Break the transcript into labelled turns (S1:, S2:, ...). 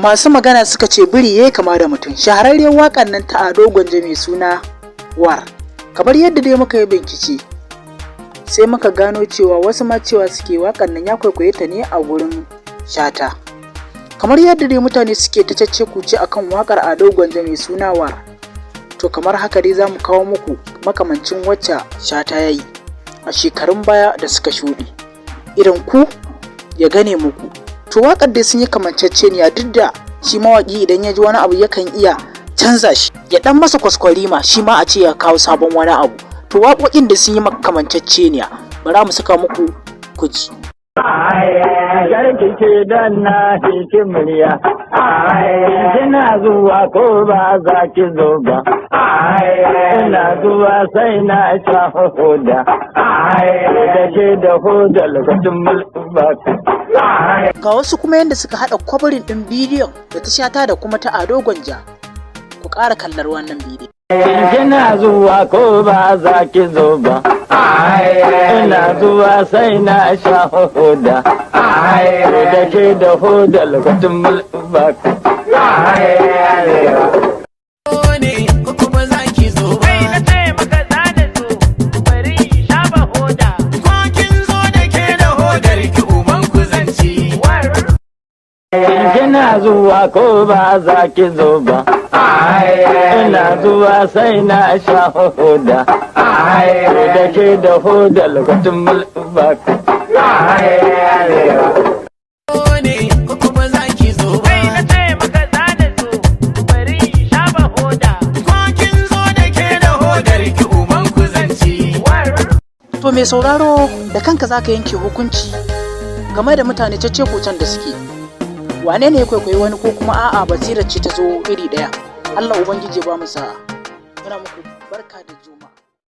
S1: Masu magana suka ce biri yayi kama da mutum. Shahararriyar waƙar nan ta Ado Gwanja mai suna warr. Kamar yadda dai muka yi bincike, sai muka gano cewa wasu ma cewa suke waƙar nan ya kwaikwaye ta ne a gurin shata. Kamar yadda dai mutane suke ta cece kuce akan waƙar Ado Gwanja mai suna warr, to kamar haka dai zamu kawo muku makamancin wacce shata yayi a shekarun baya da suka shuɗe, irin ku ya gane muku. To waƙar dai sun yi kamanceceniya, duk da shi mawaƙi idan ya ji wani abu yakan iya canza shi ya ɗan masa kwaskwarima, shi ma a ce ya kawo sabon wani abu. To waƙoƙin da sun yi kamanceceniya, bara mu saka muku kuji.
S2: Garki ce don na hiki murya, kina zuwa ko ba za ki zo ba, ina zuwa sai na sha hoda, da ke da hoda lokacin mulkin baka.
S1: Ga wasu kuma yadda suka haɗa kwabarin ɗin bidiyon da ta shata da kuma ta Ado Gwanja. Ku ƙara kallar wannan bidiyon.
S2: Kina zuwa ko ba za ki zo ba, ina zuwa sai na sha hoda, da ke da hoda lokacin mulkin baka. Kina zuwa ko ba za ki zo ba, ina zuwa sai na sha hoda, da ke da hoda lokacin mulkin baka.
S1: To mai sauraro, da kanka zaka yanke hukunci game da mutane cece kucen da suke. Wane ne ya kwaikwayi wani ko kuma a'a basirar ce ta zo iri ɗaya? Allah Ubangiji ba mu sa'a. Muna muku barka da juma'a.